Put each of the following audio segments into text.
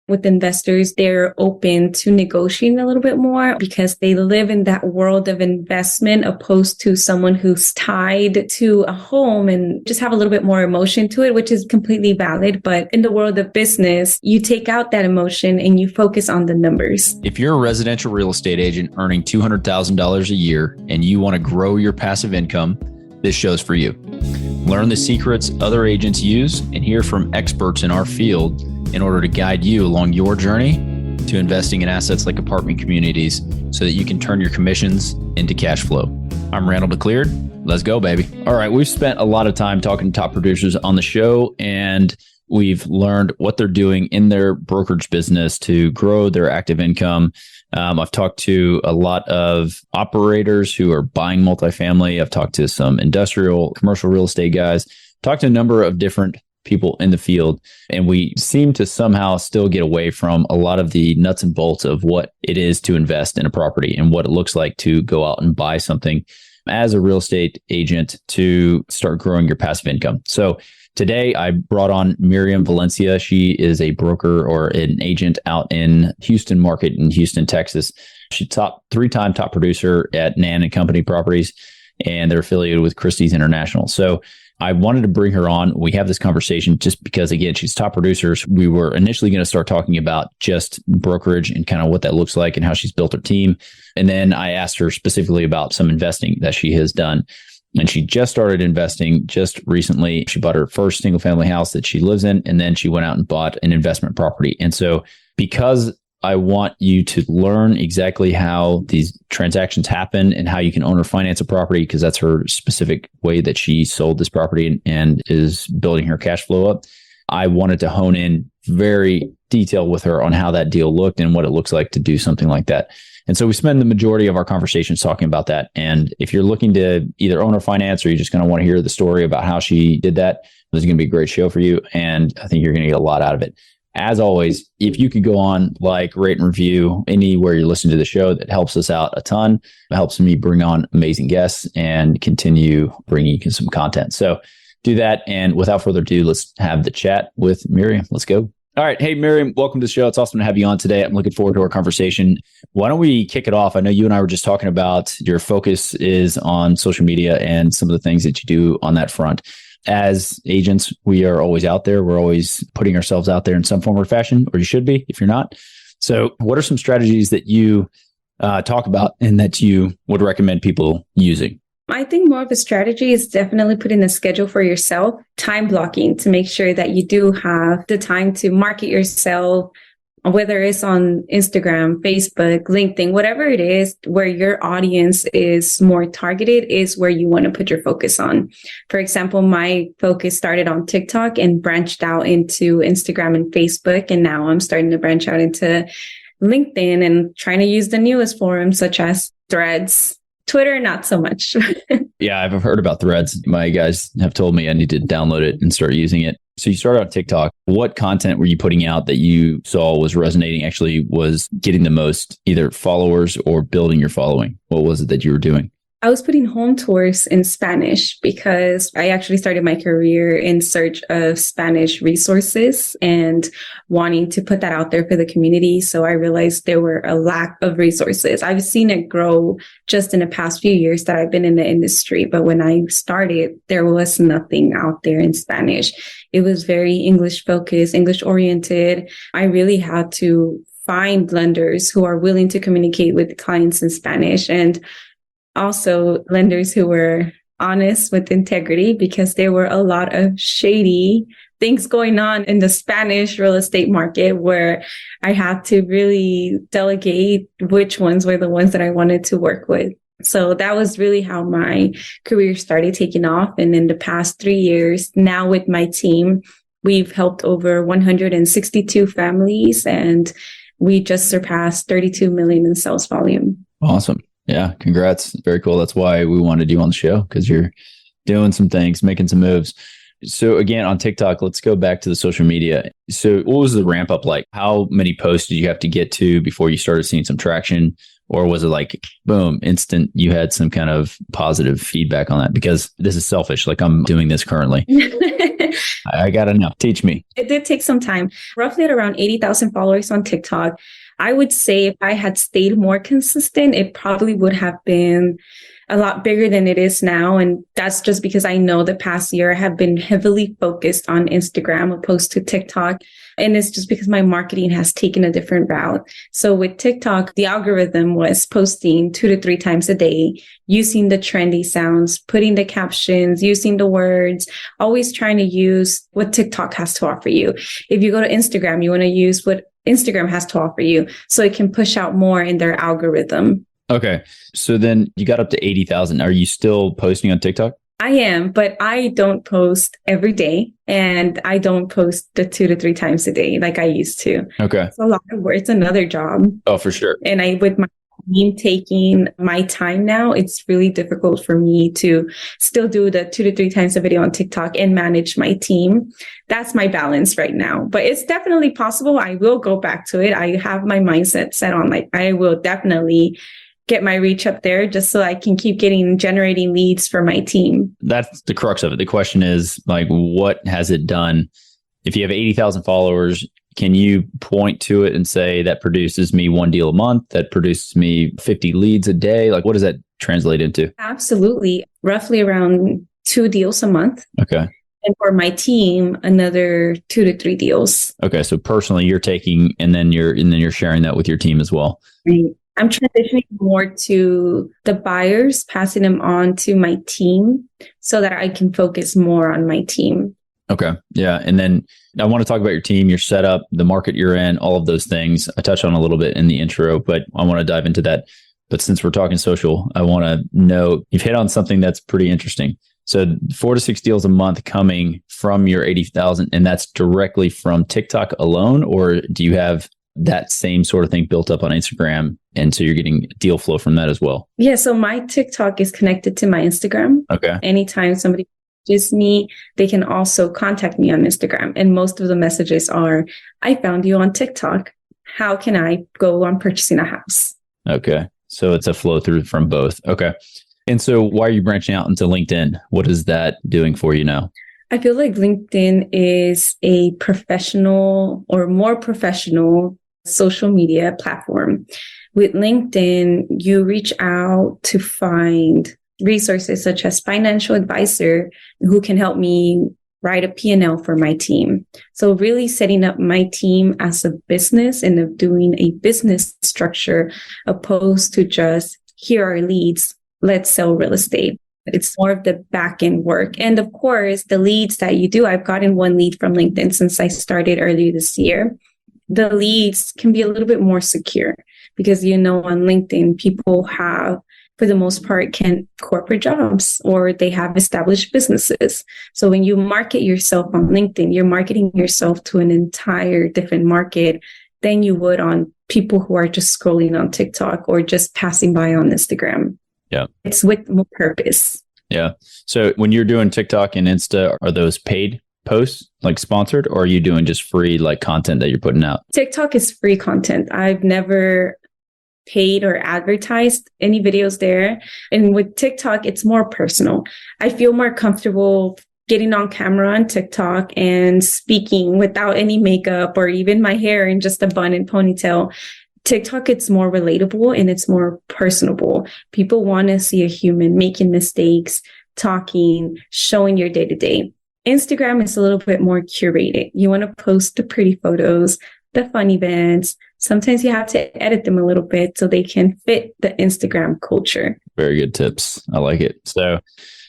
with investors, they're open to negotiating a little bit more because they live in that world of investment opposed to someone who's tied to a home and just have a little bit more emotion to it, which is completely valid. But in the world of business, you take out that emotion and you focus on the numbers. If you're a residential real estate agent earning $200,000 a year and you want to grow your passive income, this show's for you. Learn the secrets other agents use and hear from experts in our field in order to guide you along your journey to investing in assets like apartment communities so that you can turn your commissions into cash flow. I'm Randall DeCleared. Let's go, baby. All right. We've spent a lot of time talking to top producers on the show, and we've learned what they're doing in their brokerage business to grow their active income. I've talked to a lot of operators who are buying multifamily. I've talked to some industrial, commercial real estate guys, talked to a number of different people in the field, and we seem to somehow still get away from a lot of the nuts and bolts of what it is to invest in a property and what it looks like to go out and buy something as a real estate agent to start growing your passive income. So today I brought on Miriam Valencia. She is a broker or an agent out in Houston market in Houston, Texas. She's three-time top producer at Nan & Company Properties, and they're affiliated with Christie's International. So I wanted to bring her on. We have this conversation just because, again, she's top producers. We were initially going to start talking about just brokerage and kind of what that looks like and how she's built her team. And then I asked her specifically about some investing that she has done. And she just started investing just recently. She bought her first single family house that she lives in, and then she went out and bought an investment property. And so because I want you to learn exactly how these transactions happen and how you can own or finance a property, because that's her specific way that she sold this property and is building her cash flow up. I wanted to hone in very detailed with her on how that deal looked and what it looks like to do something like that. And so we spend the majority of our conversations talking about that. And if you're looking to either own or finance, or you're just going to want to hear the story about how she did that, this is going to be a great show for you. And I think you're going to get a lot out of it. As always, if you could go on, rate, and review anywhere you're listening to the show, that helps us out a ton. It helps me bring on amazing guests and continue bringing you some content. So do that. And without further ado, let's have the chat with Miriam. Let's go. All right. Hey, Miriam, welcome to the show. It's awesome to have you on today. I'm looking forward to our conversation. Why don't we kick it off? I know you and I were just talking about your focus is on social media and some of the things that you do on that front. As agents, we are always out there. We're always putting ourselves out there in some form or fashion, or you should be if you're not. So what are some strategies that you talk about and that you would recommend people using? I think more of a strategy is definitely putting a schedule for yourself, time blocking to make sure that you do have the time to market yourself, whether it's on Instagram, Facebook, LinkedIn, whatever it is, where your audience is more targeted is where you want to put your focus on. For example, my focus started on TikTok and branched out into Instagram and Facebook. And now I'm starting to branch out into LinkedIn and trying to use the newest forums such as Threads. Twitter, not so much. Yeah, I've heard about Threads. My guys have told me I need to download it and start using it. So you started on TikTok. What content were you putting out that you saw was resonating, actually was getting the most either followers or building your following? What was it that you were doing? I was putting home tours in Spanish because I actually started my career in search of Spanish resources and wanting to put that out there for the community. So I realized there were a lack of resources. I've seen it grow just in the past few years that I've been in the industry. But when I started, there was nothing out there in Spanish. It was very English focused, English oriented. I really had to find lenders who are willing to communicate with clients in Spanish, and also lenders who were honest with integrity, because there were a lot of shady things going on in the Spanish real estate market where I had to really delegate which ones were the ones that I wanted to work with. So that was really how my career started taking off. And in the past 3 years, now with my team, we've helped over 162 families, and we just surpassed 32 million in sales volume. Awesome. Yeah, congrats. Very cool. That's why we wanted you on the show, because you're doing some things, making some moves. So again, on TikTok, let's go back to the social media. So what was the ramp up like? How many posts did you have to get to before you started seeing some traction? Or was it like, boom, instant, you had some kind of positive feedback on that? Because this is selfish. Like I'm doing this currently. I got to know. Teach me. It did take some time. Roughly at around 80,000 followers on TikTok. I would say if I had stayed more consistent, it probably would have been a lot bigger than it is now. And that's just because I know the past year I have been heavily focused on Instagram opposed to TikTok. And it's just because my marketing has taken a different route. So with TikTok, the algorithm was posting 2 to 3 times a day, using the trendy sounds, putting the captions, using the words, always trying to use what TikTok has to offer you. If you go to Instagram, you want to use what Instagram has to offer you so it can push out more in their algorithm. Okay. So then you got up to 80,000. Are you still posting on TikTok? I am, but I don't post every day and I don't post the 2 to 3 times a day like I used to. Okay. It's a lot of work. It's another job. Oh, for sure. And with my team taking my time now, it's really difficult for me to still do the 2 to 3 times a video on TikTok and manage my team. That's my balance right now, but it's definitely possible. I will go back to it. I have my mindset set on like, I will definitely get my reach up there just so I can keep generating leads for my team. That's the crux of it. The question is like, what has it done? If you have 80,000 followers, can you point to it and say that produces me 1 deal a month, that produces me 50 leads a day? Like, what does that translate into? Absolutely. Roughly around 2 deals a month. Okay. And for my team, another 2 to 3 deals. Okay. So personally, you're taking, and then you're sharing that with your team as well. Right. I'm transitioning more to the buyers, passing them on to my team so that I can focus more on my team. Okay. Yeah. And then I want to talk about your team, your setup, the market you're in, all of those things. I touched on a little bit in the intro, but I want to dive into that. But since we're talking social, I want to know, you've hit on something that's pretty interesting. So 4 to 6 deals a month coming from your 80,000, and that's directly from TikTok alone, or do you have that same sort of thing built up on Instagram? And so you're getting deal flow from that as well. Yeah. So my TikTok is connected to my Instagram. Okay. Anytime somebody messages me, they can also contact me on Instagram. And most of the messages are, I found you on TikTok. How can I go on purchasing a house? Okay. So it's a flow through from both. Okay. And so why are you branching out into LinkedIn? What is that doing for you now? I feel like LinkedIn is a professional or more professional social media platform. With LinkedIn, you reach out to find resources such as financial advisor who can help me write a P&L for my team. So really setting up my team as a business and of doing a business structure opposed to just here are leads, let's sell real estate. It's more of the back end work. And of course, the leads that you do, I've gotten 1 lead from LinkedIn since I started earlier this year. The leads can be a little bit more secure because, on LinkedIn, people have, for the most part, corporate jobs or they have established businesses. So when you market yourself on LinkedIn, you're marketing yourself to an entire different market than you would on people who are just scrolling on TikTok or just passing by on Instagram. Yeah. It's with more purpose. Yeah. So when you're doing TikTok and Insta, are those paid posts, like sponsored, or are you doing just free like content that you're putting out? TikTok is free content. I've never paid or advertised any videos there. And with TikTok, it's more personal. I feel more comfortable getting on camera on TikTok and speaking without any makeup or even my hair in just a bun and ponytail. TikTok, it's more relatable and it's more personable. People want to see a human making mistakes, talking, showing your day to day. Instagram is a little bit more curated. You want to post the pretty photos, the fun events. Sometimes you have to edit them a little bit so they can fit the Instagram culture. Very good tips. I like it. So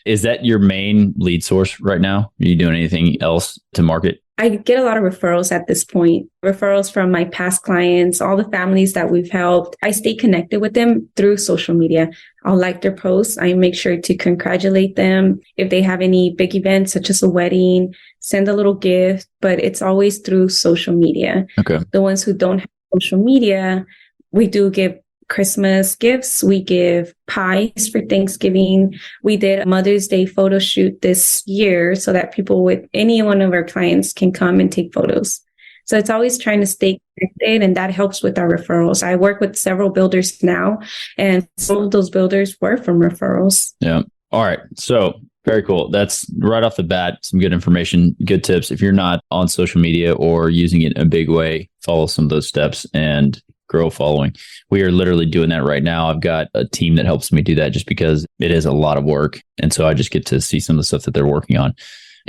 is that your main lead source right now? Are you doing anything else to market? I get a lot of referrals at this point, referrals from my past clients, all the families that we've helped. I stay connected with them through social media. I'll like their posts. I make sure to congratulate them. If they have any big events, such as a wedding, send a little gift, but it's always through social media. Okay. The ones who don't have social media, we do give Christmas gifts. We give pies for Thanksgiving. We did a Mother's Day photo shoot this year so that people with any one of our clients can come and take photos. So it's always trying to stay connected, and that helps with our referrals. I work with several builders now, and some of those builders were from referrals. Yeah. All right. So very cool. That's right off the bat, some good information, good tips. If you're not on social media or using it in a big way, follow some of those steps and grow a following. We are literally doing that right now. I've got a team that helps me do that just because it is a lot of work. And so I just get to see some of the stuff that they're working on.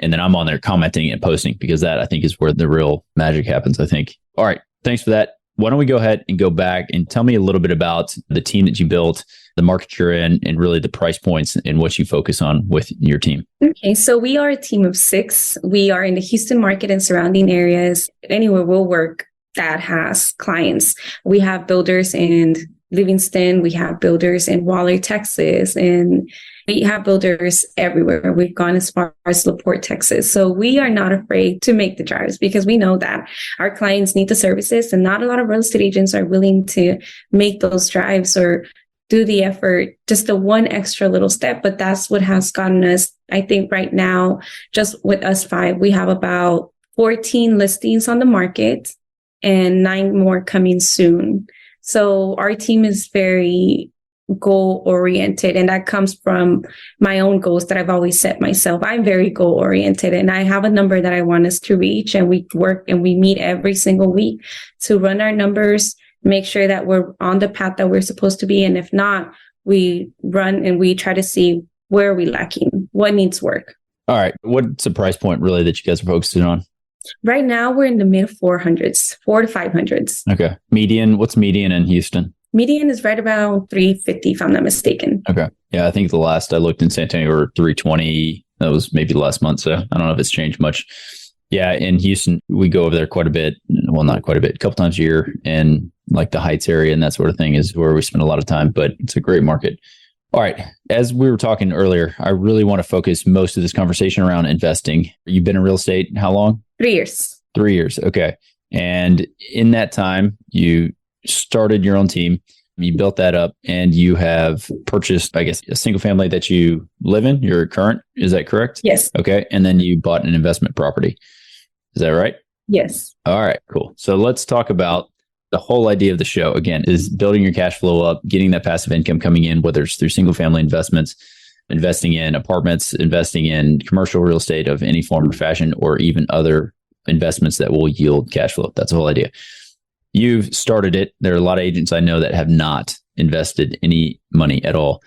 And then I'm on there commenting and posting, because that, I think, is where the real magic happens, I think. All right. Thanks for that. Why don't we go ahead and go back and tell me a little bit about the team that you built, the market you're in, and really the price points and what you focus on with your team. Okay, so we are a team of 6. We are in the Houston market and surrounding areas. Anywhere we'll work that has clients. We have builders in Livingston. We have builders in Waller, Texas, and we have builders everywhere. We've gone as far as LaPorte, Texas. So we are not afraid to make the drives, because we know that our clients need the services, and not a lot of real estate agents are willing to make those drives or do the effort, just the one extra little step. But that's what has gotten us, I think right now, just with us 5, we have about 14 listings on the market and 9 more coming soon. So our team is very goal oriented, and that comes from my own goals that I've always set myself. I'm very goal oriented, and I have a number that I want us to reach, and we work and we meet every single week to run our numbers, make sure that we're on the path that we're supposed to be. And if not, we run and we try to see where are we lacking, what needs work. All right. What's the price point really that you guys are focusing on? Right now, we're in the mid 400s, 4 to 500s. Okay. Median. What's median in Houston? Median is right about 350, if I'm not mistaken. Okay. Yeah, I think the last I looked in San Antonio were 320. That was maybe the last month. So I don't know if it's changed much. Yeah, in Houston, we go over there quite a bit. Well, not quite a bit, a couple times a year. And like the Heights area and that sort of thing is where we spend a lot of time, but it's a great market. All right. As we were talking earlier, I really want to focus most of this conversation around investing. You've been in real estate how long? 3 years. 3 years. Okay. And in that time, you started your own team, you built that up, and you have purchased, I guess, a single family that you live in, your current. Is that correct? Yes. Okay. And then you bought an investment property. Is that right? Yes. All right, cool. So let's talk about the whole idea of the show again, is building your cash flow up, getting that passive income coming in, whether it's through single family investments, investing in apartments, investing in commercial real estate of any form or fashion, or even other investments that will yield cash flow. That's the whole idea. You've started it. There are a lot of agents I know that have not invested any money at all.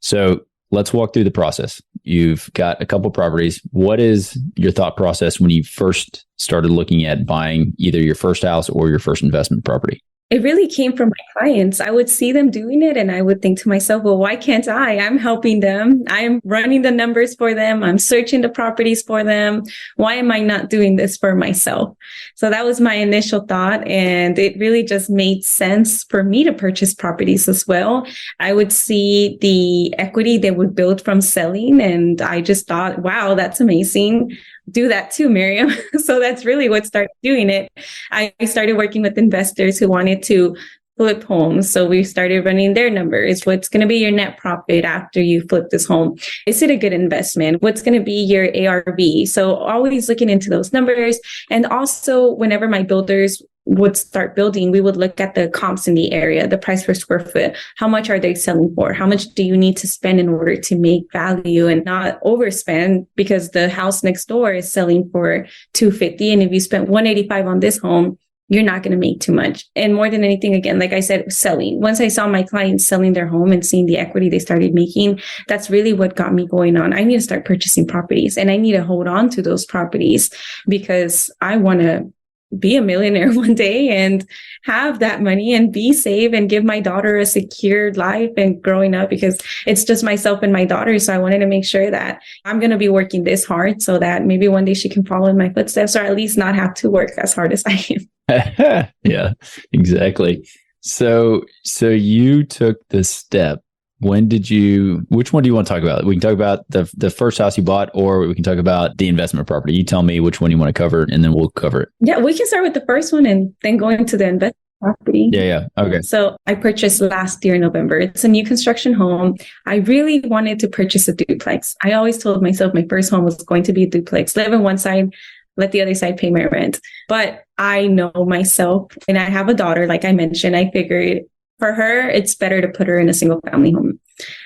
So let's walk through the process. You've got a couple properties. What is your thought process when you first started looking at buying either your first house or your first investment property? It really came from my clients. I would see them doing it and I would think to myself, well, why can't I? I'm helping them. I'm running the numbers for them. I'm searching the properties for them. Why am I not doing this for myself? So that was my initial thought. And it really just made sense for me to purchase properties as well. I would see the equity they would build from selling. And I just thought, wow, that's amazing. Do that too, Miriam. So that's really what started doing it. I started working with investors who wanted to flip homes. So we started running their numbers. What's going to be your net profit after you flip this home? Is it a good investment? What's going to be your ARV? So always looking into those numbers. And also whenever my builders would start building, we would look at the comps in the area, the price per square foot. How much are they selling for? How much do you need to spend in order to make value and not overspend? Because the house next door is selling for $250. And if you spent $185 on this home, you're not going to make too much. And more than anything, again, like I said, selling. Once I saw my clients selling their home and seeing the equity they started making, that's really what got me going on. I need to start purchasing properties and I need to hold on to those properties because I want to be a millionaire one day and have that money and be safe and give my daughter a secure life and growing up, because it's just myself and my daughter. So I wanted to make sure that I'm going to be working this hard so that maybe one day she can follow in my footsteps, or at least not have to work as hard as I am. Yeah, exactly. So you took the step. Which one do you want to talk about? We can talk about the first house you bought, or we can talk about the investment property. You tell me which one you want to cover, and then we'll cover it. Yeah, we can start with the first one and then go into the investment property. Yeah. Okay. So I purchased last year in November. It's a new construction home. I really wanted to purchase a duplex. I always told myself my first home was going to be a duplex. Live on one side, let the other side pay my rent. But I know myself, and I have a daughter, like I mentioned, I figured for her, it's better to put her in a single family home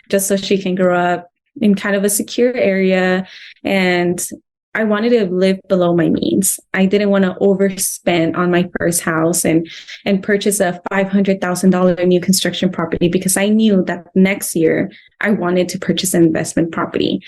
just so she can grow up in kind of a secure area. And I wanted to live below my means. I didn't want to overspend on my first house and purchase a $500,000 new construction property, because I knew that next year I wanted to purchase an investment property.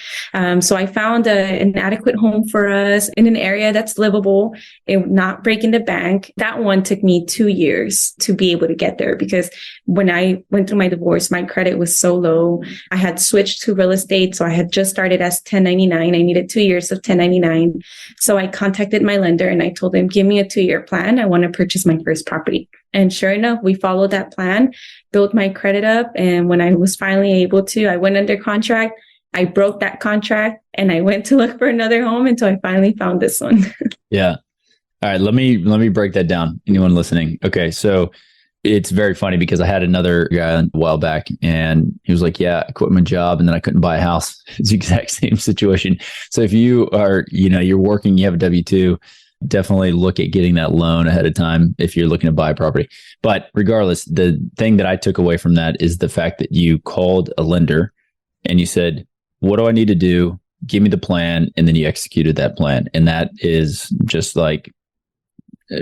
So I found an adequate home for us in an area that's livable, not breaking the bank. That one took me 2 years to be able to get there, because when I went through my divorce, my credit was so low. I had switched to real estate. So I had just started as 1099. I needed 2 years of 1099. So I contacted my lender and I told him, give me a 2-year plan. I want to purchase my first property. And sure enough, we followed that plan, built my credit up. And when I was finally able to, I went under contract. I broke that contract and I went to look for another home until I finally found this one. Yeah. All right. Let me break that down. Anyone listening? Okay. So it's very funny because I had another guy a while back and he was like, yeah, I quit my job and then I couldn't buy a house. It's the exact same situation. So if you are, you're working, you have a W-2, definitely look at getting that loan ahead of time if you're looking to buy a property. But regardless, the thing that I took away from that is the fact that you called a lender and you said, what do I need to do? Give me the plan. And then you executed that plan. And that is just like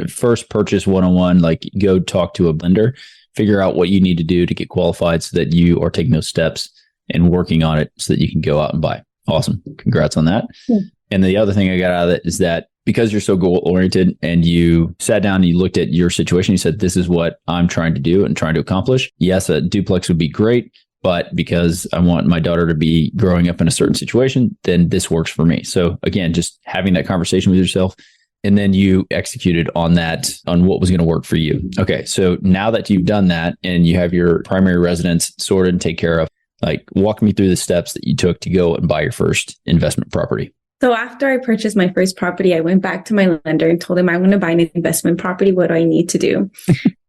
first purchase 101, like go talk to a lender, figure out what you need to do to get qualified so that you are taking those steps and working on it so that you can go out and buy. Awesome. Congrats on that. Yeah. And the other thing I got out of it is that because you're so goal oriented and you sat down and you looked at your situation, you said, this is what I'm trying to do and trying to accomplish. Yes, a duplex would be great, but because I want my daughter to be growing up in a certain situation, then this works for me. So again, just having that conversation with yourself. And then you executed on that, on what was going to work for you. Okay. So now that you've done that and you have your primary residence sorted and take care of, like walk me through the steps that you took to go and buy your first investment property. So after I purchased my first property, I went back to my lender and told him, I want to buy an investment property. What do I need to do?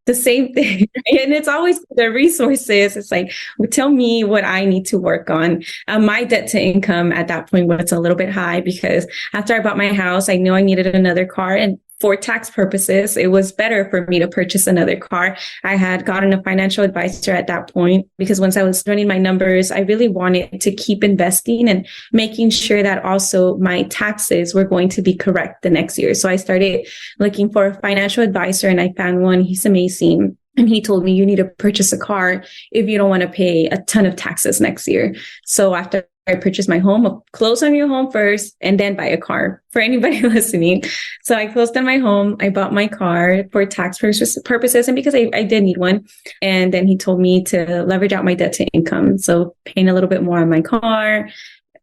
The same thing. And it's always the resources. It's like, tell me what I need to work on. My debt to income at that point was a little bit high because after I bought my house, I knew I needed another car. And for tax purposes, it was better for me to purchase another car. I had gotten a financial advisor at that point because once I was running my numbers, I really wanted to keep investing and making sure that also my taxes were going to be correct the next year. So I started looking for a financial advisor and I found one. He's amazing. And he told me, you need to purchase a car if you don't want to pay a ton of taxes next year. So after I purchased my home, close on your home first and then buy a car for anybody listening. So I closed on my home. I bought my car for tax purposes and because I did need one. And then he told me to leverage out my debt to income. So paying a little bit more on my car,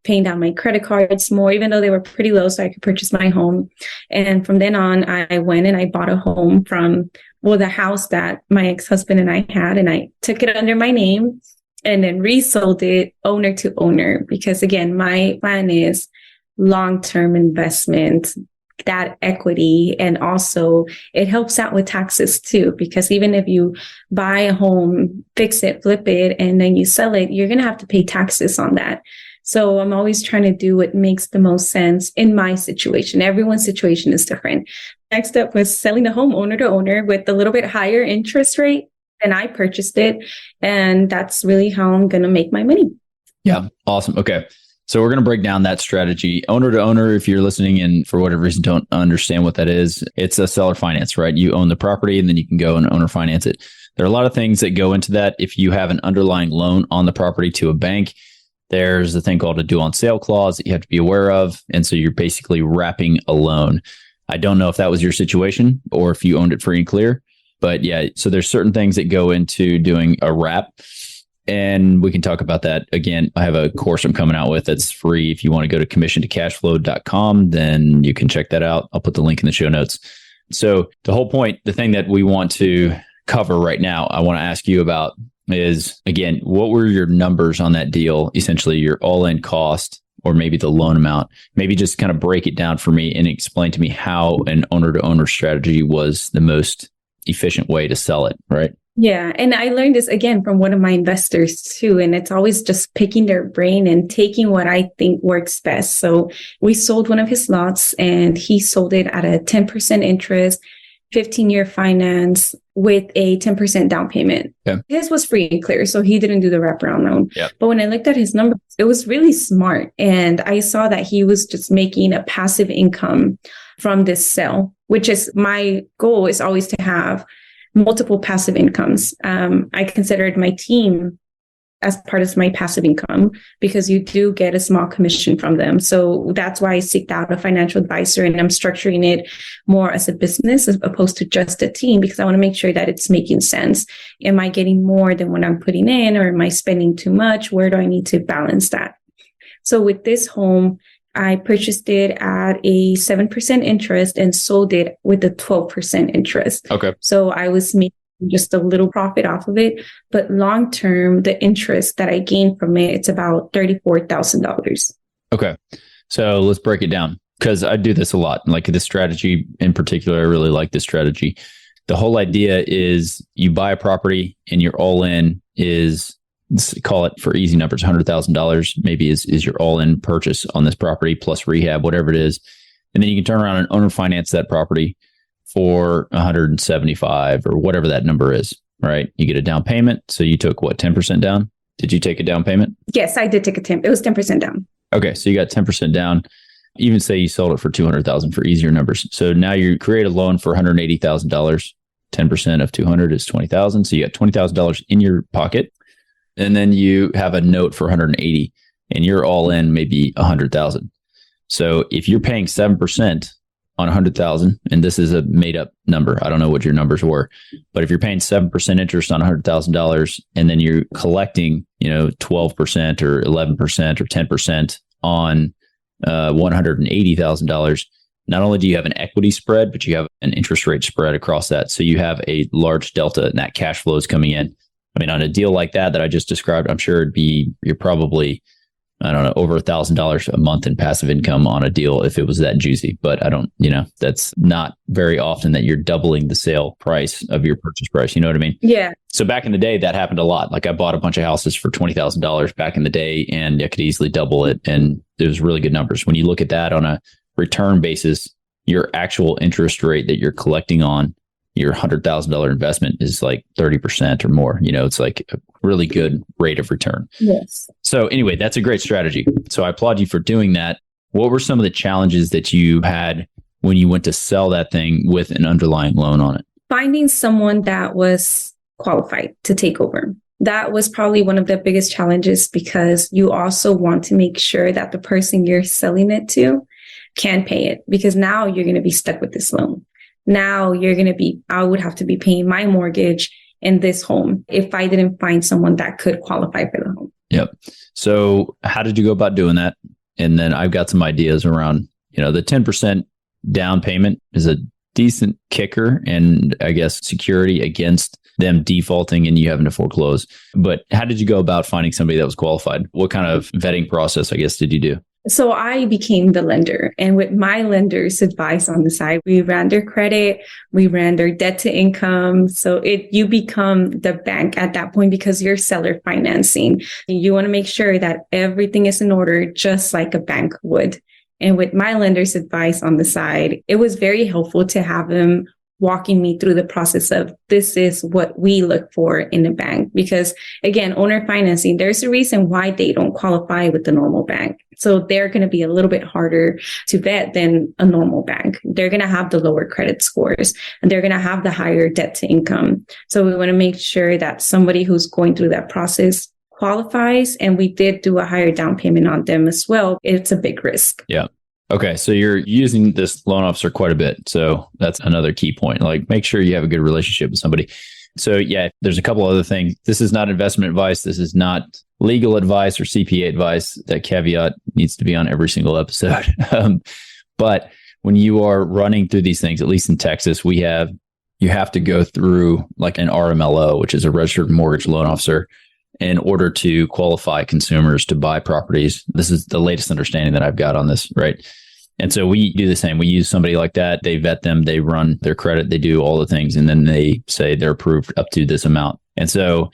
paying down my credit cards more, even though they were pretty low so I could purchase my home. And from then on, I went and I bought a home from, the house that my ex-husband and I had, and I took it under my name and then resold it owner to owner. Because again, my plan is long-term investment, that equity, and also it helps out with taxes too. Because even if you buy a home, fix it, flip it, and then you sell it, you're going to have to pay taxes on that. So I'm always trying to do what makes the most sense in my situation. Everyone's situation is different. Next step was selling the home owner to owner with a little bit higher interest rate than I purchased it. And that's really how I'm going to make my money. Yeah. Awesome. Okay. So we're going to break down that strategy. Owner to owner, if you're listening and for whatever reason don't understand what that is, it's a seller finance, right? You own the property and then you can go and owner finance it. There are a lot of things that go into that. If you have an underlying loan on the property to a bank, there's a thing called a due on sale clause that you have to be aware of. And so you're basically wrapping a loan. I don't know if that was your situation or if you owned it free and clear, but yeah, so there's certain things that go into doing a wrap. And we can talk about that. Again, I have a course I'm coming out with that's free. If you want to go to commissiontocashflow.com, then you can check that out. I'll put the link in the show notes. So the whole point, the thing that we want to cover right now, I want to ask you about is, again, what were your numbers on that deal? Essentially, your all-in cost or maybe the loan amount. Maybe just kind of break it down for me and explain to me how an owner-to-owner strategy was the most efficient way to sell it, right? Yeah. And I learned this again from one of my investors too. And it's always just picking their brain and taking what I think works best. So we sold one of his lots and he sold it at a 10% interest, 15-year finance with a 10% down payment. Okay. His was free and clear, so he didn't do the wraparound loan. Yep. But when I looked at his numbers, it was really smart. And I saw that he was just making a passive income from this sale, which is my goal is always to have multiple passive incomes. I considered my team as part of my passive income because you do get a small commission from them. So that's why I seeked out a financial advisor, and I'm structuring it more as a business as opposed to just a team because I want to make sure that it's making sense. Am I getting more than what I'm putting in, or am I spending too much? Where do I need to balance that? So with this home, I purchased it at a 7% interest and sold it with a 12% interest. Okay. So I was making just a little profit off of it. But long term, the interest that I gained from it, it's about $34,000. Okay. So let's break it down because I do this a lot. Like this strategy in particular, I really like this strategy. The whole idea is you buy a property and your all in is, let's call it for easy numbers, $100,000 maybe is your all in purchase on this property plus rehab, whatever it is. And then you can turn around and owner finance that property for 175 or whatever that number is, right? You get a down payment. So you took what, 10% down? Did you take a down payment? Yes, I did take a 10. It was 10% down. Okay. So you got 10% down. Even say you sold it for 200,000 for easier numbers. So now you create a loan for $180,000. 10% of 200 is 20,000. So you got $20,000 in your pocket. And then you have a note for 180 and you're all in maybe 100,000. So if you're paying 7% on 100,000, and this is a made up number, I don't know what your numbers were, but if you're paying 7% interest on $100,000 and then you're collecting, 12% or 11% or 10% on $180,000, not only do you have an equity spread, but you have an interest rate spread across that. So you have a large delta and that cash flow is coming in. I mean, on a deal like that I just described, I'm sure you're probably, I don't know, over $1,000 a month in passive income on a deal if it was that juicy. But I don't, that's not very often that you're doubling the sale price of your purchase price. You know what I mean? Yeah. So back in the day, that happened a lot. Like I bought a bunch of houses for $20,000 back in the day and I could easily double it. And it was really good numbers. When you look at that on a return basis, your actual interest rate that you're collecting on your $100,000 investment is like 30% or more. It's like a really good rate of return. Yes. So anyway, that's a great strategy. So I applaud you for doing that. What were some of the challenges that you had when you went to sell that thing with an underlying loan on it? Finding someone that was qualified to take over. That was probably one of the biggest challenges because you also want to make sure that the person you're selling it to can pay it, because now you're going to be stuck with this loan. Now I would have to be paying my mortgage in this home if I didn't find someone that could qualify for the home. Yep. So how did you go about doing that? And then I've got some ideas around, the 10% down payment is a decent kicker and I guess security against them defaulting and you having to foreclose. But how did you go about finding somebody that was qualified? What kind of vetting process, I guess, did you do? So I became the lender, and with my lender's advice on the side, we ran their credit, we ran their debt to income. So you become the bank at that point because you're seller financing. You want to make sure that everything is in order, just like a bank would. And with my lender's advice on the side, it was very helpful to have them walking me through the process of this is what we look for in a bank. Because again, owner financing, there's a reason why they don't qualify with the normal bank. So they're going to be a little bit harder to vet than a normal bank. They're going to have the lower credit scores and they're going to have the higher debt to income. So we want to make sure that somebody who's going through that process qualifies. And we did do a higher down payment on them as well. It's a big risk. Yeah. Okay. So you're using this loan officer quite a bit. So that's another key point. Like make sure you have a good relationship with somebody. So yeah, there's a couple other things. This is not investment advice. This is not legal advice or CPA advice. That caveat needs to be on every single episode. But when you are running through these things, at least in Texas, you have to go through like an RMLO, which is a registered mortgage loan officer, in order to qualify consumers to buy properties. This is the latest understanding that I've got on this, right? And so we do the same. We use somebody like that. They vet them, they run their credit, they do all the things, and then they say they're approved up to this amount. And so,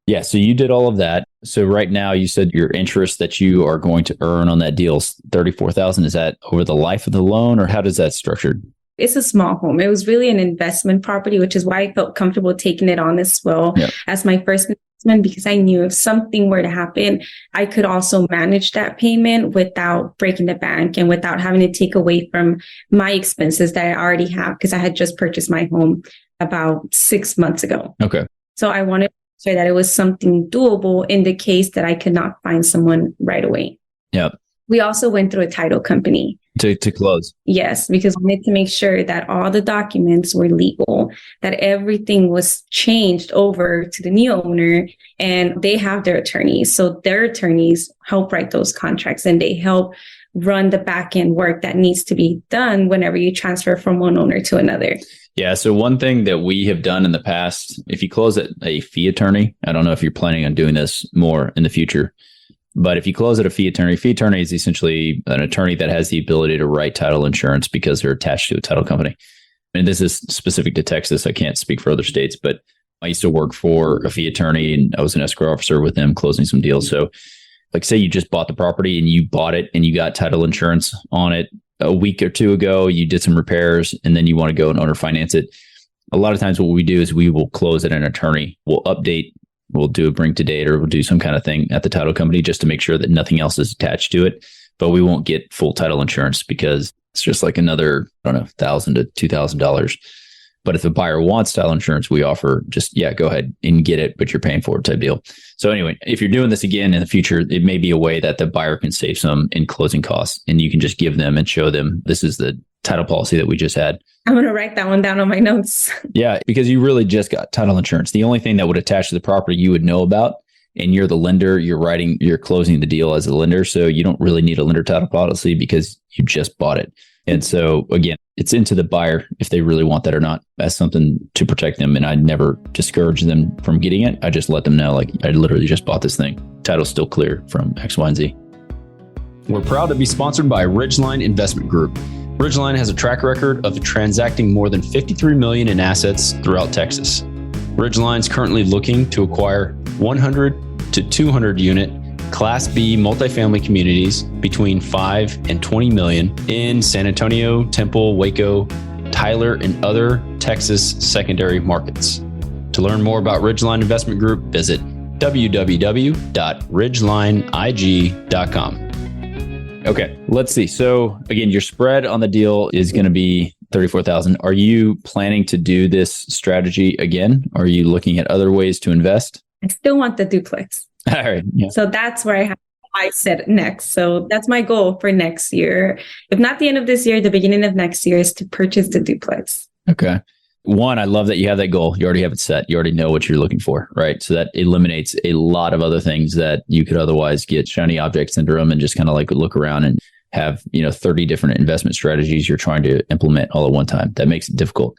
yeah, so you did all of that. So right now you said your interest that you are going to earn on that deal is $34,000. Is that over the life of the loan, or how does that structured? It's a small home. It was really an investment property, which is why I felt comfortable taking it on as well as my first investment, because I knew if something were to happen, I could also manage that payment without breaking the bank and without having to take away from my expenses that I already have, because I had just purchased my home about 6 months ago. Okay. So I wanted to say that it was something doable in the case that I could not find someone right away. Yep. We also went through a title company. To close. Yes, because we wanted to make sure that all the documents were legal, that everything was changed over to the new owner, and they have their attorneys. So their attorneys help write those contracts, and they help run the back end work that needs to be done whenever you transfer from one owner to another. Yeah. So one thing that we have done in the past, if you close at a fee attorney, I don't know if you're planning on doing this more in the future, but if you close at a fee attorney is essentially an attorney that has the ability to write title insurance because they're attached to a title company. And this is specific to Texas. I can't speak for other states, but I used to work for a fee attorney and I was an escrow officer with them closing some deals. So like say you just bought the property and you bought it and you got title insurance on it a week or two ago, you did some repairs and then you want to go and owner finance it. A lot of times what we do is we will close at an attorney. We'll update, we'll do a bring to date, or we'll do some kind of thing at the title company just to make sure that nothing else is attached to it. But we won't get full title insurance because it's just like another, I don't know, $1,000 to $2,000. But if the buyer wants title insurance, we offer just, go ahead and get it, but you're paying for it type deal. So anyway, if you're doing this again in the future, it may be a way that the buyer can save some in closing costs, and you can just give them and show them this is the title policy that we just had. I'm going to write that one down on my notes. Yeah, because you really just got title insurance. The only thing that would attach to the property you would know about, and you're the lender, you're closing the deal as a lender. So you don't really need a lender title policy because you just bought it. And so again, it's into the buyer if they really want that or not. That's something to protect them. And I never discourage them from getting it. I just let them know, like, I literally just bought this thing. Title's still clear from X, Y, and Z. We're proud to be sponsored by Ridgeline Investment Group. Ridgeline has a track record of transacting more than $53 million in assets throughout Texas. Ridgeline is currently looking to acquire 100 to 200 unit Class B multifamily communities between 5 and 20 million in San Antonio, Temple, Waco, Tyler, and other Texas secondary markets. To learn more about Ridgeline Investment Group, visit www.ridgelineig.com. Okay, let's see. So again, your spread on the deal is going to be $34,000. Are you planning to do this strategy again? Are you looking at other ways to invest? I still want the duplex. All right. Yeah. So that's where I said next. So that's my goal for next year. If not the end of this year, the beginning of next year is to purchase the duplex. Okay. One, I love that you have that goal. You already have it set. You already know what you're looking for, right? So that eliminates a lot of other things that you could otherwise get shiny object syndrome and just kind of like look around and have, 30 different investment strategies you're trying to implement all at one time. That makes it difficult.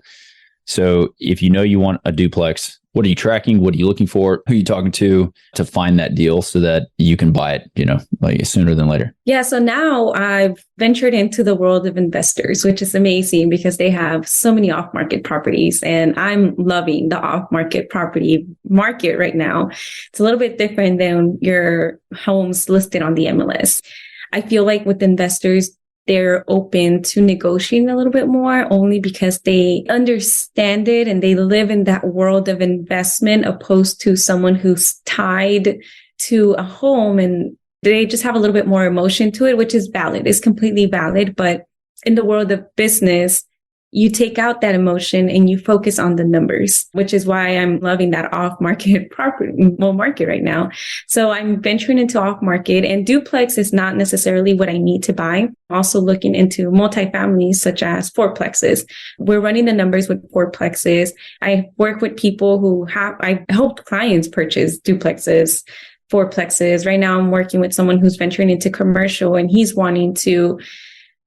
So if you want a duplex, what are you tracking? What are you looking for? Who are you talking to find that deal so that you can buy it, like sooner than later? Yeah. So now I've ventured into the world of investors, which is amazing because they have so many off-market properties, and I'm loving the off-market property market right now. It's a little bit different than your homes listed on the MLS. I feel like with investors, they're open to negotiating a little bit more only because they understand it and they live in that world of investment opposed to someone who's tied to a home, and they just have a little bit more emotion to it, which is valid. It's completely valid. But in the world of business, you take out that emotion and you focus on the numbers, which is why I'm loving that off-market market right now. So I'm venturing into off-market, and duplex is not necessarily what I need to buy. I'm also looking into multifamilies such as fourplexes. We're running the numbers with fourplexes. I work with people I helped clients purchase duplexes, fourplexes. Right now I'm working with someone who's venturing into commercial, and he's wanting to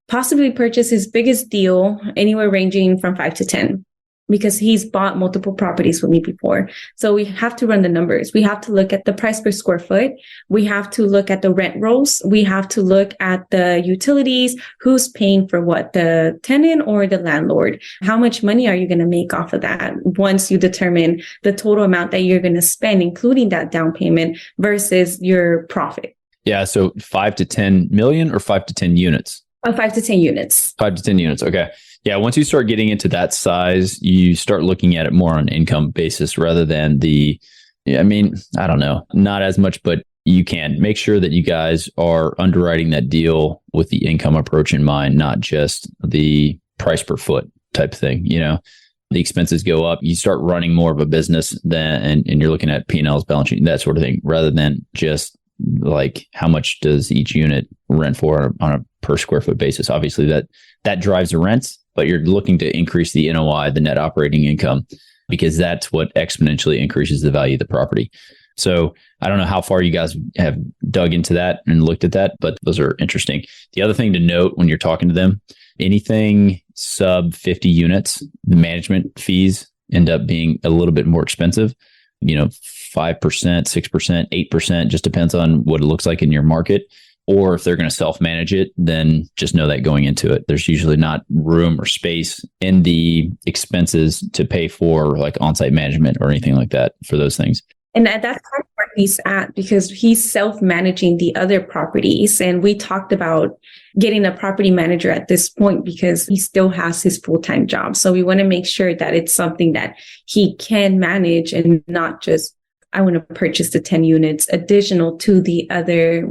possibly purchase his biggest deal anywhere ranging from 5 to 10. because he's bought multiple properties with me before. So we have to run the numbers. We have to look at the price per square foot. We have to look at the rent rolls. We have to look at the utilities. Who's paying for what, the tenant or the landlord? How much money are you going to make off of that once you determine the total amount that you're going to spend, including that down payment versus your profit? Yeah. So 5 to 10 million or 5 to 10 units? 5 to 10 units. 5 to 10 units. Okay. Yeah. Once you start getting into that size, you start looking at it more on an income basis rather than I don't know, not as much, but you can make sure that you guys are underwriting that deal with the income approach in mind, not just the price per foot type thing. The expenses go up, you start running more of a business and you're looking at P&L's, balance sheet, that sort of thing, rather than just like how much does each unit rent for on a per square foot basis. Obviously that drives the rents, but you're looking to increase the NOI, the net operating income, because that's what exponentially increases the value of the property. So I don't know how far you guys have dug into that and looked at that, but those are interesting. The other thing to note when you're talking to them, anything sub 50 units, the management fees end up being a little bit more expensive. 5%, 6%, 8%, just depends on what it looks like in your market. Or if they're going to self-manage it, then just know that going into it. There's usually not room or space in the expenses to pay for like on-site management or anything like that for those things. And that's kind of where he's at, because he's self-managing the other properties. And we talked about getting a property manager at this point because he still has his full-time job. So we want to make sure that it's something that he can manage and not just, I want to purchase the 10 units additional to the other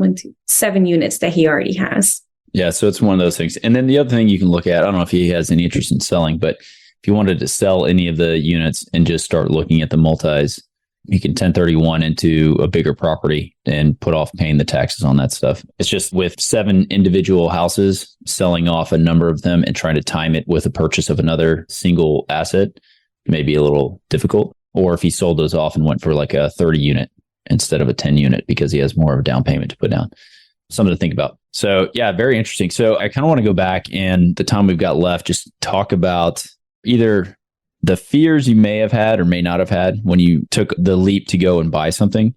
7 units that he already has. Yeah. So it's one of those things. And then the other thing you can look at, I don't know if he has any interest in selling, but if you wanted to sell any of the units and just start looking at the multis, you can 1031 into a bigger property and put off paying the taxes on that stuff. It's just with 7 individual houses, selling off a number of them and trying to time it with a purchase of another single asset may be a little difficult. Or if he sold those off and went for like a 30 unit instead of a 10 unit because he has more of a down payment to put down. Something to think about. So yeah, very interesting. So I kind of want to go back, and the time we've got left, just talk about either the fears you may have had or may not have had when you took the leap to go and buy something.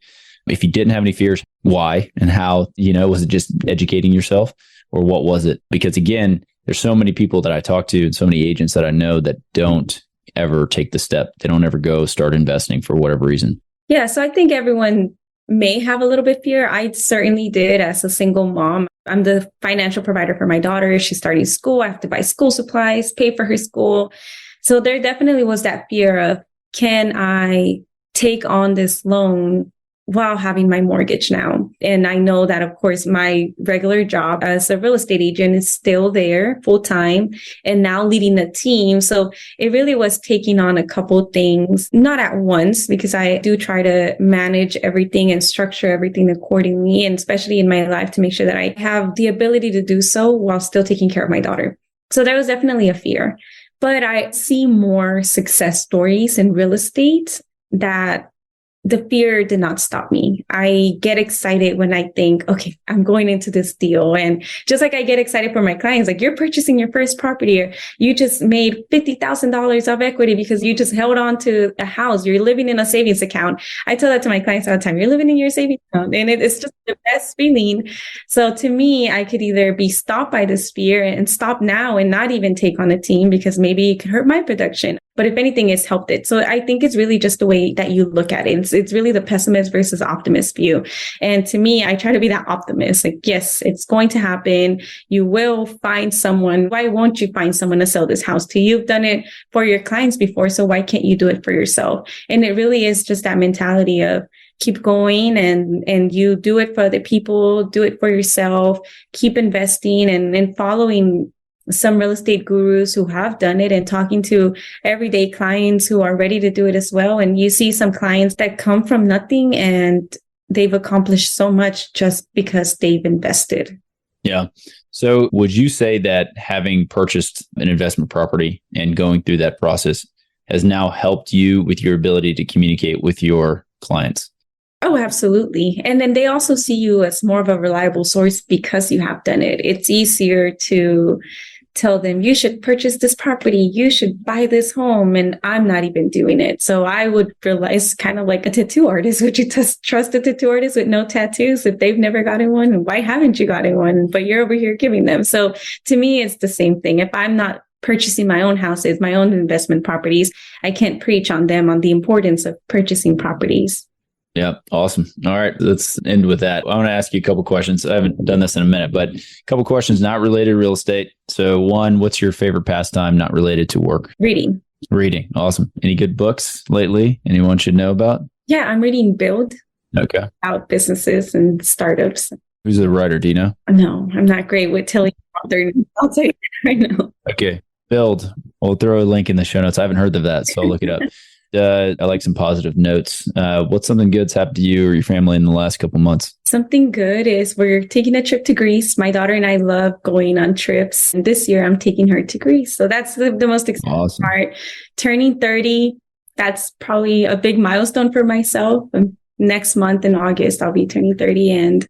If you didn't have any fears, why and how, was it just educating yourself or what was it? Because again, there's so many people that I talk to and so many agents that I know that don't ever take the step. They don't ever go start investing for whatever reason. Yeah. So I think everyone may have a little bit fear. I certainly did as a single mom. I'm the financial provider for my daughter. She's starting school. I have to buy school supplies, pay for her school. So there definitely was that fear of, can I take on this loan while having my mortgage now? And I know that, of course, my regular job as a real estate agent is still there full time and now leading a team. So it really was taking on a couple things, not at once, because I do try to manage everything and structure everything accordingly, and especially in my life to make sure that I have the ability to do so while still taking care of my daughter. So that was definitely a fear. But I see more success stories in real estate that the fear did not stop me. I get excited when I think, okay, I'm going into this deal. And just like I get excited for my clients, like you're purchasing your first property, or you just made $50,000 of equity because you just held on to a house. You're living in a savings account. I tell that to my clients all the time. You're living in your savings account, and it's just the best feeling. So to me, I could either be stopped by this fear and stop now and not even take on a team because maybe it could hurt my production. But if anything, it's helped it. So I think it's really just the way that you look at it. It's really the pessimist versus optimist view. And to me, I try to be that optimist. Like, yes, it's going to happen. You will find someone. Why won't you find someone to sell this house to? You've done it for your clients before. So why can't you do it for yourself? And it really is just that mentality of keep going and you do it for other people, do it for yourself, keep investing and following some real estate gurus who have done it and talking to everyday clients who are ready to do it as well. And you see some clients that come from nothing and they've accomplished so much just because they've invested. Yeah. So would you say that having purchased an investment property and going through that process has now helped you with your ability to communicate with your clients? Oh, absolutely. And then they also see you as more of a reliable source because you have done it. It's easier to tell them, you should purchase this property, you should buy this home, and I'm not even doing it. So I would realize, kind of like a tattoo artist, would you just trust a tattoo artist with no tattoos if they've never gotten one? Why haven't you gotten one? But you're over here giving them. So to me, it's the same thing. If I'm not purchasing my own houses, my own investment properties, I can't preach on them on the importance of purchasing properties. Yeah. Awesome. All right. Let's end with that. I want to ask you a couple questions. I haven't done this in a minute, but a couple questions not related to real estate. So one, what's your favorite pastime not related to work? Reading. Reading. Awesome. Any good books lately anyone should know about? Yeah, I'm reading Build. Okay. About businesses and startups. Who's the writer? Do you know? No, I'm not great with telling author. I'll tell you right now. Okay. Build. We'll throw a link in the show notes. I haven't heard of that, so I'll look it up. I like some positive notes. What's something good's happened to you or your family in the last couple months? Something good is we're taking a trip to Greece. My daughter and I love going on trips. And this year I'm taking her to Greece. So that's the most exciting part. Turning 30, that's probably a big milestone for myself. And next month in August, I'll be turning 30 and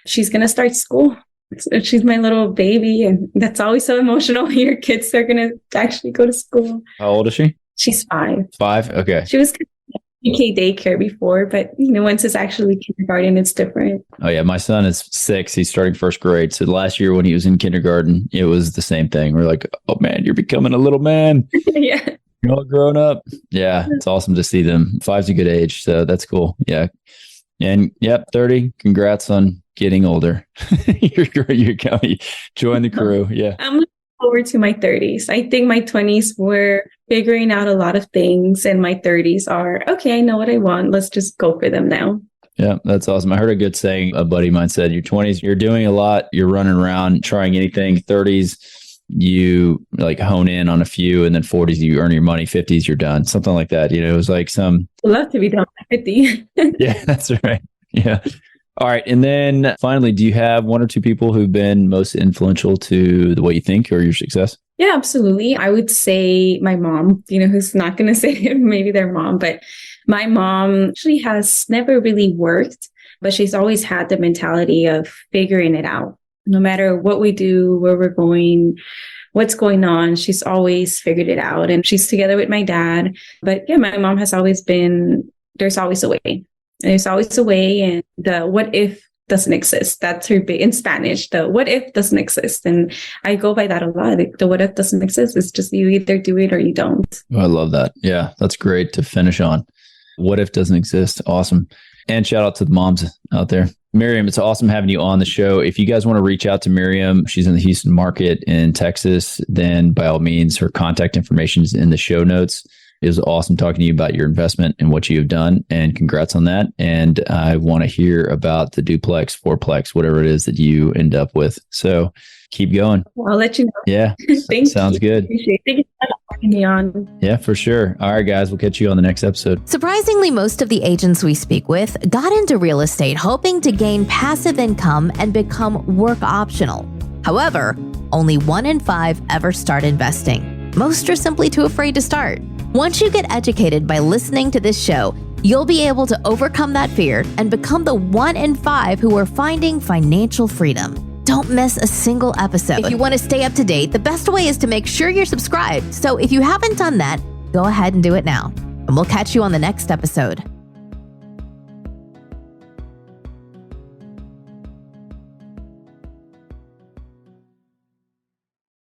she's going to start school. So she's my little baby. And that's always so emotional. Your kids are going to actually go to school. How old is she? She's 5. 5? Okay. She was UK daycare before, but once it's actually kindergarten, it's different. Oh yeah, my son is 6. He's starting first grade. So last year when he was in kindergarten, it was the same thing. We're like, oh man, you're becoming a little man. Yeah. You're all grown up. Yeah, it's awesome to see them. 5's a good age, so that's cool. Yeah. And 30. Congrats on getting older. You're coming. Join the crew. Yeah. I'm looking forward to my 30s. I think my 20s were figuring out a lot of things, and my 30s are, okay, I know what I want. Let's just go for them now. Yeah, that's awesome. I heard a good saying. A buddy of mine said, your 20s, you're doing a lot. You're running around, trying anything. 30s, you like hone in on a few, and then 40s, you earn your money. 50s, you're done. Something like that. It was like some... I'd love to be done by 50. Yeah, that's right. Yeah. All right. And then finally, do you have one or two people who've been most influential to the way you think or your success? Yeah, absolutely. I would say my mom, who's not going to say maybe their mom, but my mom actually has never really worked, but she's always had the mentality of figuring it out. No matter what we do, where we're going, what's going on, she's always figured it out. And she's together with my dad. But yeah, my mom has always been, there's always a way. There's always a way. And the what if doesn't exist. That's her big in Spanish. The what if doesn't exist. And I go by that a lot. The what if doesn't exist. It's just you either do it or you don't. Oh, I love that. Yeah, that's great to finish on. What if doesn't exist. Awesome. And shout out to the moms out there. Miriam, it's awesome having you on the show. If you guys want to reach out to Miriam, she's in the Houston market in Texas, then by all means, her contact information is in the show notes. It was awesome talking to you about your investment and what you have done, and congrats on that. And I want to hear about the duplex, fourplex, whatever it is that you end up with. So keep going. I'll let you know. Yeah. Sounds good. Appreciate it. Thank you for having me on. Yeah, for sure. All right, guys, we'll catch you on the next episode. Surprisingly, most of the agents we speak with got into real estate hoping to gain passive income and become work optional. However, only 1 in 5 ever start investing. Most are simply too afraid to start. Once you get educated by listening to this show, you'll be able to overcome that fear and become the 1 in 5 who are finding financial freedom. Don't miss a single episode. If you want to stay up to date, the best way is to make sure you're subscribed. So if you haven't done that, go ahead and do it now. And we'll catch you on the next episode.